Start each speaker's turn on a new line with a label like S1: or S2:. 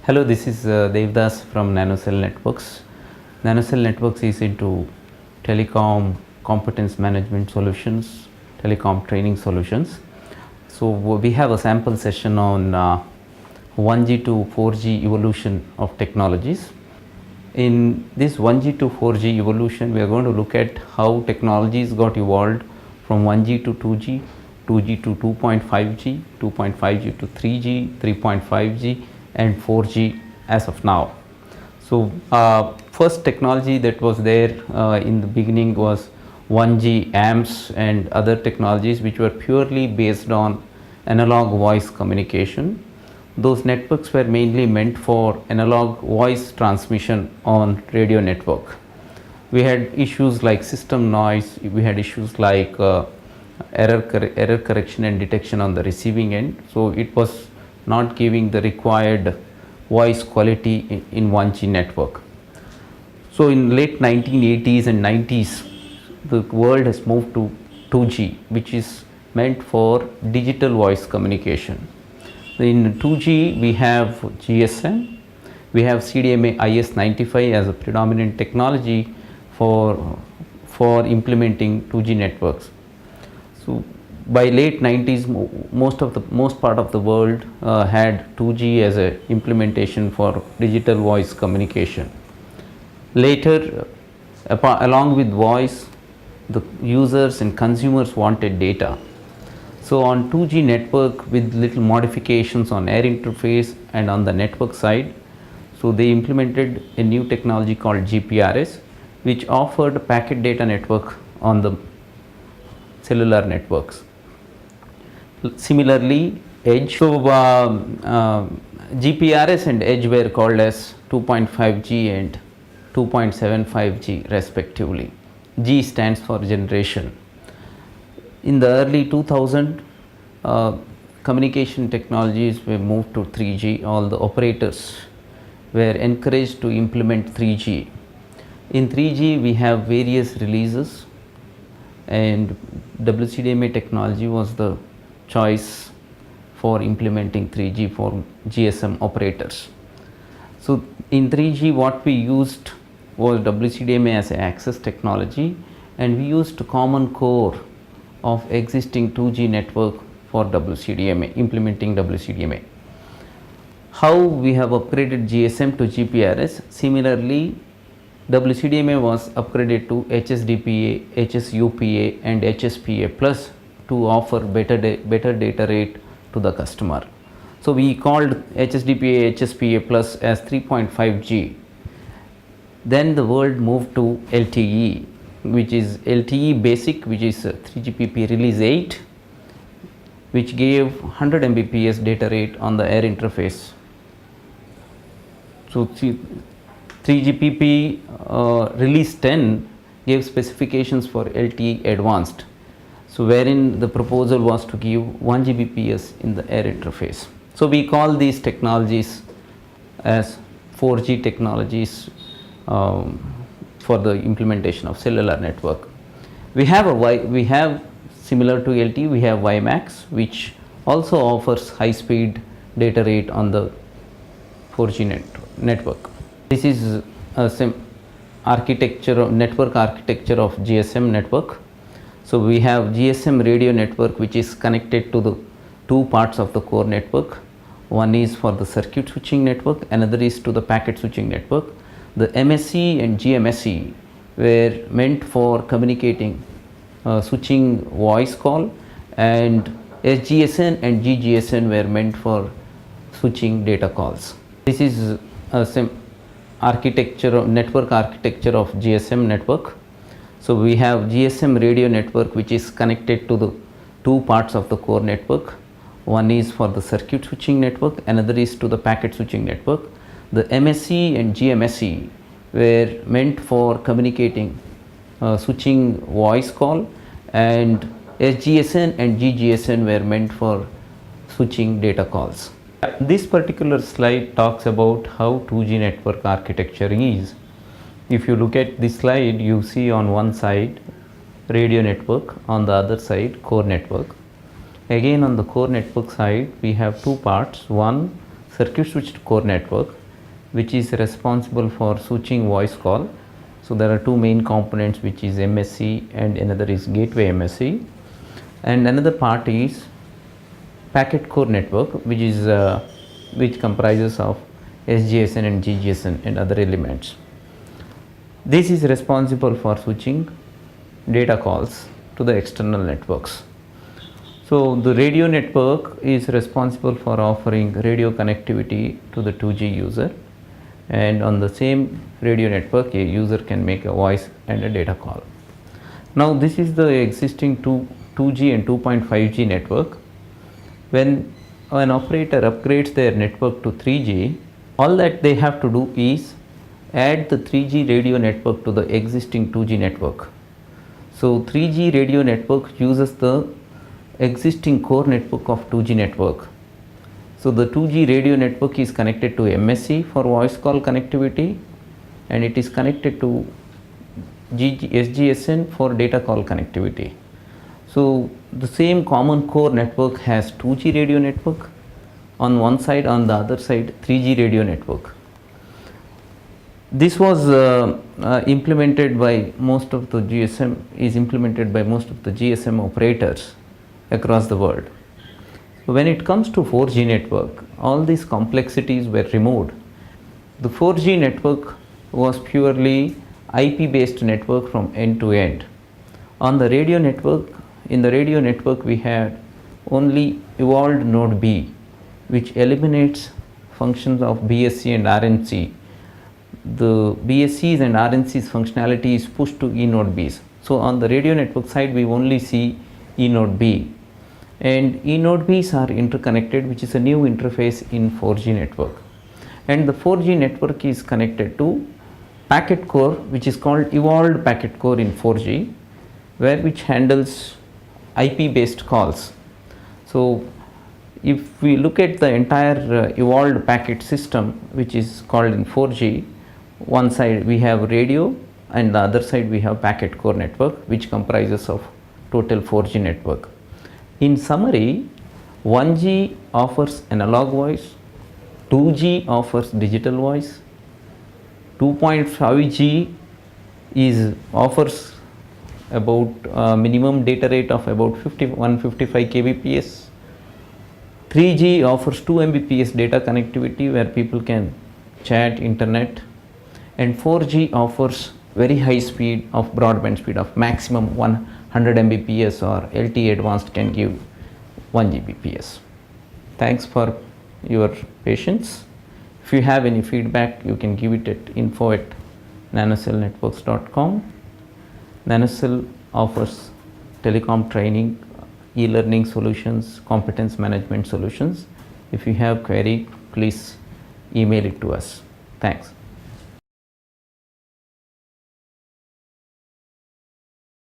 S1: Hello, this is Devdas from Nanocell Networks. Nanocell Networks is into telecom competence management solutions, telecom training solutions. So we have a sample session on 1G to 4G evolution of technologies. In this 1G to 4G evolution, we are going to look at how technologies got evolved from 1G to 2G, 2G to 2.5G, 2.5G to 3G, 3.5G and 4G as of now. So first technology that was there in the beginning was 1G amps and other technologies which were purely based on analog voice communication. Those networks were mainly meant for analog voice transmission on radio network. We had issues like system noise, we had issues like error correction and detection on the receiving end. So it was not giving the required voice quality in 1G network. So in late 1980s and 90s, the world has moved to 2G, which is meant for digital voice communication. In 2G, we have GSM, we have CDMA IS95 as a predominant technology for implementing 2G networks. So by late 90s, most part of the world had 2G as a implementation for digital voice communication. Later, along with voice, the users and consumers wanted data. So on 2G network with little modifications on air interface and on the network side, so they implemented a new technology called GPRS, which offered packet data network on the cellular networks. Similarly, Edge, so GPRS and Edge were called as 2.5G and 2.75G respectively. G stands for generation. In the early 2000s, communication technologies were moved to 3G. All the operators were encouraged to implement 3G. In 3G, we have various releases, and WCDMA technology was the choice for implementing 3G for GSM operators. So in 3G, what we used was WCDMA as an access technology, and we used a common core of existing 2G network for WCDMA, implementing WCDMA. How we have upgraded GSM to GPRS? Similarly, WCDMA was upgraded to HSDPA, HSUPA and HSPA plus to offer better data rate to the customer. So we called HSDPA, HSPA plus as 3.5G. Then the world moved to LTE, which is LTE basic, which is 3GPP release 8, which gave 100 Mbps data rate on the air interface. So 3GPP release 10 gave specifications for LTE advanced, so wherein the proposal was to give 1 Gbps in the air interface. So we call these technologies as 4G technologies for the implementation of cellular network. We have similar to LTE, we have WiMAX, which also offers high speed data rate on the 4G network. This is a network architecture of GSM network. So we have GSM radio network, which is connected to the two parts of the core network. One is for the circuit switching network, another is to the packet switching network. The MSE and GMSE were meant for communicating switching voice call, and SGSN and GGSN were meant for switching data calls. This is a network architecture of GSM network. So we have GSM radio network, which is connected to the two parts of the core network. One is for the circuit switching network, another is to the packet switching network. The MSE and GMSE were meant for communicating switching voice call, and SGSN and GGSN were meant for switching data calls. This particular slide talks about how 2G network architecture is. If you look at this slide, you see on one side radio network, on the other side core network. Again, on the core network side, we have two parts. One, circuit switched core network, which is responsible for switching voice call. So there are two main components, which is MSC and another is gateway MSC, and another part is packet core network, which comprises of SGSN and GGSN and other elements. This is responsible for switching data calls to the external networks. So the radio network is responsible for offering radio connectivity to the 2G user, and on the same radio network a user can make a voice and a data call. Now this is the existing 2G and 2.5G network. When an operator upgrades their network to 3G, all that they have to do is add the 3G radio network to the existing 2G network. So 3G radio network uses the existing core network of 2G network. So the 2G radio network is connected to MSC for voice call connectivity, and it is connected to SGSN for data call connectivity. So the same common core network has 2G radio network on one side, on the other side 3G radio network. This was implemented by most of the GSM operators across the world. So when it comes to 4G network, all these complexities were removed. The 4G network was purely IP based network from end to end. On the radio network, in the radio network we had only evolved node B, which eliminates functions of BSC and RNC. The BSCs and RNC's functionality is pushed to E node Bs. So on the radio network side we only see E node B, and E node Bs are interconnected, which is a new interface in 4G network. And the 4G network is connected to packet core, which is called evolved packet core in 4G, which handles IP based calls. So if we look at the entire evolved packet system, which is called in 4G, one side we have radio and the other side we have packet core network, which comprises of total 4G network. In summary, 1G offers analog voice, 2G offers digital voice, 2.5G offers about minimum data rate of about 155 kbps. 3G offers 2 Mbps data connectivity where people can chat, internet, and 4G offers very high speed of broadband speed of maximum 100 Mbps, or LTE advanced can give 1 Gbps. Thanks for your patience. If you have any feedback, you can give it at info@nanocellnetworks.com. Nanocell offers telecom training, e-learning solutions, competence management solutions. If you have query, please email it to us. Thanks.